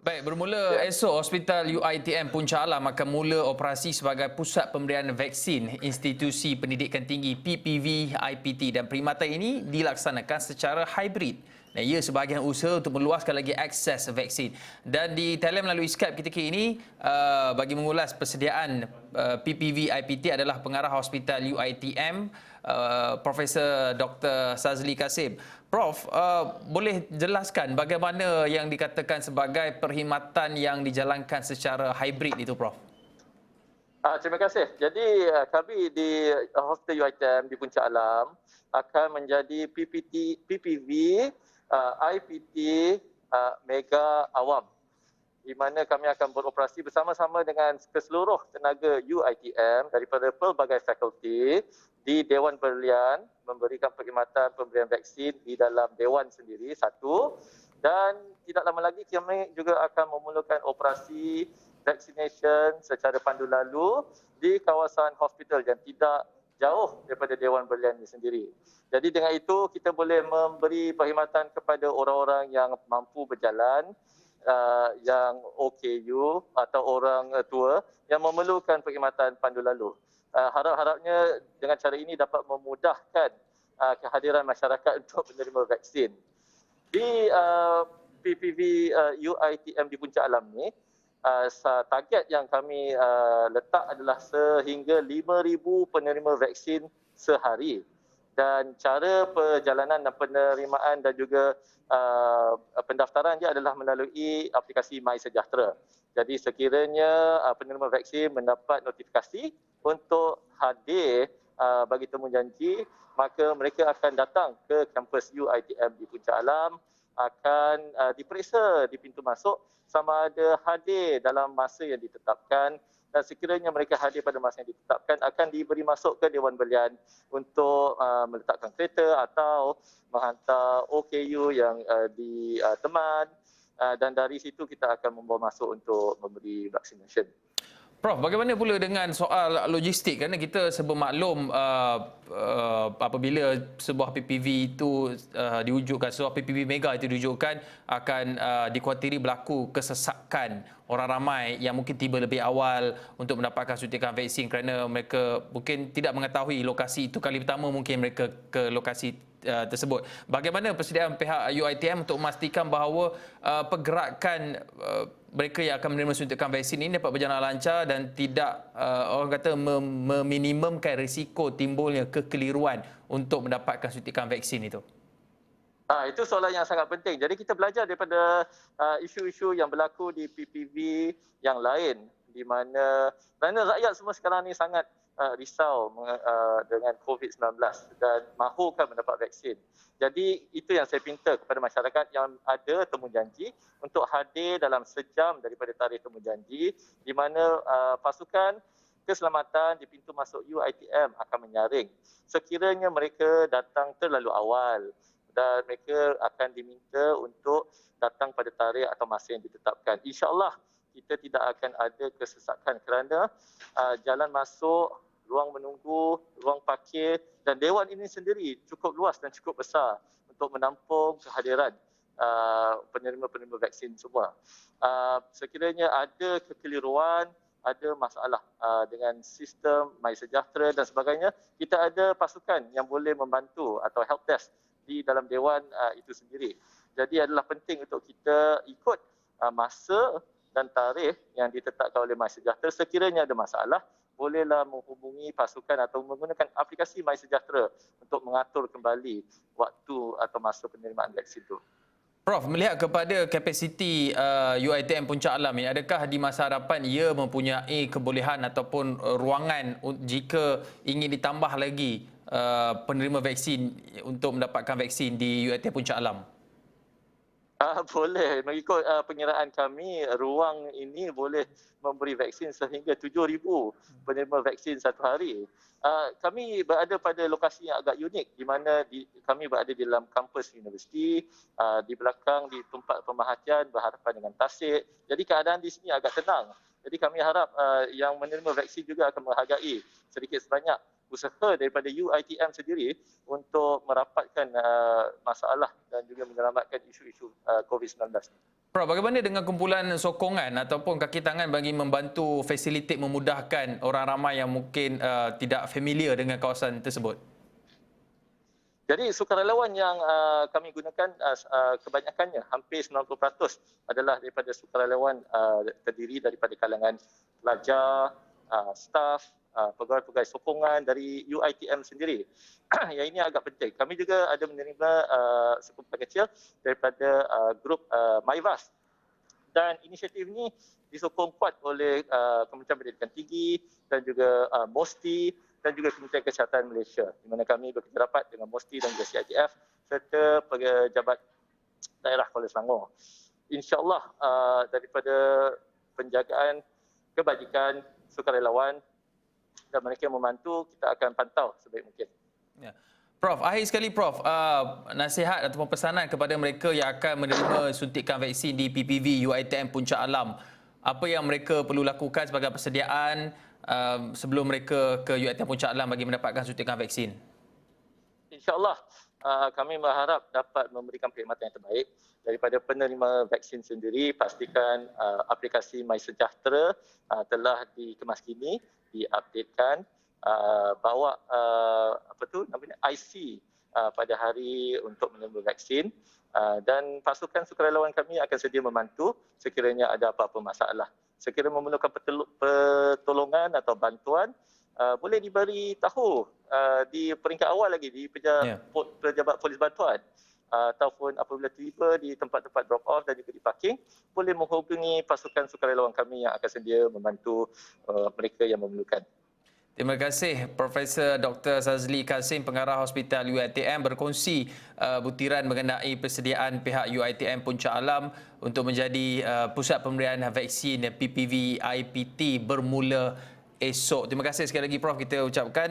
Baik, bermula Ya. esok Hospital UiTM Puncak Alam akan mula operasi sebagai pusat pemberian vaksin Institusi Pendidikan Tinggi PPV IPT dan perkhidmatan ini dilaksanakan secara hybrid. Dan ia sebahagian usaha untuk meluaskan lagi akses vaksin. Dan di talian melalui Skype ketika ini bagi mengulas persediaan PPV IPT adalah pengarah Hospital UiTM Profesor Dr. Sazli Kasim. Prof, boleh jelaskan bagaimana yang dikatakan sebagai perkhidmatan yang dijalankan secara hybrid itu, Prof? Terima kasih. Jadi kami di Hospital UiTM di Puncak Alam akan menjadi PPV IPT Mega Awam, di mana kami akan beroperasi bersama-sama dengan keseluruh tenaga UiTM daripada pelbagai fakulti di Dewan Berlian, memberikan perkhidmatan pemberian vaksin di dalam Dewan sendiri, satu. Dan tidak lama lagi kami juga akan memulakan operasi vaccination secara pandu lalu di kawasan hospital yang tidak jauh daripada Dewan Berlian ini sendiri. Jadi dengan itu kita boleh memberi perkhidmatan kepada orang-orang yang mampu berjalan, yang OKU atau orang tua yang memerlukan perkhidmatan pandu lalu. Harap-harapnya dengan cara ini dapat memudahkan kehadiran masyarakat untuk menerima vaksin. Di PPV UiTM di Puncak Alam ni, target yang kami letak adalah sehingga 5,000 penerima vaksin sehari. Dan cara perjalanan dan penerimaan dan juga pendaftaran dia adalah melalui aplikasi MySejahtera. Jadi sekiranya penerima vaksin mendapat notifikasi untuk hadir bagi temu janji, maka mereka akan datang ke kampus UiTM di Puncak Alam, akan diperiksa di pintu masuk sama ada hadir dalam masa yang ditetapkan, dan sekiranya mereka hadir pada masa yang ditetapkan akan diberi masuk ke Dewan Berlian untuk meletakkan kereta atau menghantar OKU yang diteman, dan dari situ kita akan membawa masuk untuk memberi vaccination. Prof, bagaimana pula dengan soal logistik? Kerana kita bermaklum apabila sebuah PPV itu diwujudkan, sebuah PPV mega itu diwujudkan, akan dikuatiri berlaku kesesakan orang ramai yang mungkin tiba lebih awal untuk mendapatkan suntikan vaksin kerana mereka mungkin tidak mengetahui lokasi itu kali pertama mungkin mereka ke lokasi tersebut. Bagaimana persediaan pihak UiTM untuk memastikan bahawa pergerakan mereka yang akan menerima suntikan vaksin ini dapat berjalan lancar dan tidak orang kata meminimumkan risiko timbulnya kekeliruan untuk mendapatkan suntikan vaksin itu? Itu soalan yang sangat penting. Jadi kita belajar daripada isu-isu yang berlaku di PPV yang lain, di mana rakyat semua sekarang ni sangat risau dengan COVID-19 dan mahukan mendapat vaksin. Jadi itu yang saya pinta kepada masyarakat yang ada temu janji untuk hadir dalam sejam daripada tarikh temu janji, di mana pasukan keselamatan di pintu masuk UiTM akan menyaring sekiranya mereka datang terlalu awal, dan mereka akan diminta untuk datang pada tarikh atau masa yang ditetapkan. InsyaAllah kita tidak akan ada kesesakan kerana jalan masuk, ruang menunggu, ruang parkir dan dewan ini sendiri cukup luas dan cukup besar untuk menampung kehadiran penerima-penerima vaksin semua. Sekiranya ada kekeliruan, ada masalah dengan sistem MySejahtera dan sebagainya, kita ada pasukan yang boleh membantu atau help desk di dalam dewan itu sendiri. Jadi adalah penting untuk kita ikut masa dan tarikh yang ditetapkan oleh MySejahtera. Sekiranya ada masalah, bolehlah menghubungi pasukan atau menggunakan aplikasi MySejahtera untuk mengatur kembali waktu atau masa penerimaan vaksin itu. Prof, melihat kepada kapasiti UiTM Puncak Alam ini, adakah di masa hadapan ia mempunyai kebolehan ataupun ruangan jika ingin ditambah lagi penerima vaksin untuk mendapatkan vaksin di UiTM Puncak Alam? Boleh. Mengikut pengiraan kami, ruang ini boleh memberi vaksin sehingga 7,000 penerima vaksin satu hari. Kami berada pada lokasi yang agak unik, di mana kami berada di dalam kampus universiti, di belakang di tempat pemerhatian berhadapan dengan tasik. Jadi keadaan di sini agak tenang. Jadi kami harap yang menerima vaksin juga akan menghargai sedikit sebanyak usaha daripada UiTM sendiri untuk merapatkan masalah dan juga menyelamatkan isu-isu COVID-19. Prof, bagaimana dengan kumpulan sokongan ataupun kaki tangan bagi membantu fasilitate memudahkan orang ramai yang mungkin tidak familiar dengan kawasan tersebut? Jadi sukarelawan yang kami gunakan kebanyakannya, hampir 90% adalah daripada sukarelawan terdiri daripada kalangan pelajar, staf, pegawai-pegawai sokongan dari UiTM sendiri. Yang ini agak penting. Kami juga ada menerima sekumpulan kecil daripada grup MyVas. Dan inisiatif ini disokong kuat oleh Kementerian Pendidikan Tinggi dan juga MOSTI dan juga Kementerian Kesihatan Malaysia, di mana kami bekerja rapat dengan MOSTI dan juga CITF serta pejabat daerah Kuala Selangor. InsyaAllah daripada penjagaan kebajikan sukarelawan dan mereka yang membantu, kita akan pantau sebaik mungkin. Ya. Prof, akhir sekali Prof, nasihat ataupun pesanan kepada mereka yang akan menerima suntikan vaksin di PPV UiTM Puncak Alam. Apa yang mereka perlu lakukan sebagai persediaan sebelum mereka ke UiTM Puncak Alam bagi mendapatkan suntikan vaksin? InsyaAllah kami berharap dapat memberikan perkhidmatan yang terbaik daripada penerima vaksin sendiri. Pastikan aplikasi MySejahtera telah dikemaskini, diupdatekan, bawa IC pada hari untuk menerima vaksin, dan pasukan sukarelawan kami akan sedia membantu sekiranya ada apa-apa masalah. Sekiranya memerlukan pertolongan atau bantuan, boleh diberi tahu di peringkat awal lagi di pejabat polis bantuan, ataupun apabila tiba di tempat-tempat drop off dan juga di parking, boleh menghubungi pasukan sukarelawan kami yang akan sedia membantu mereka yang memerlukan. Terima kasih Profesor Dr. Sazli Kasim, Pengarah Hospital UiTM, berkongsi butiran mengenai persediaan pihak UiTM Puncak Alam untuk menjadi pusat pemberian vaksin PPV IPT bermula esok. Terima kasih sekali lagi Prof kita ucapkan.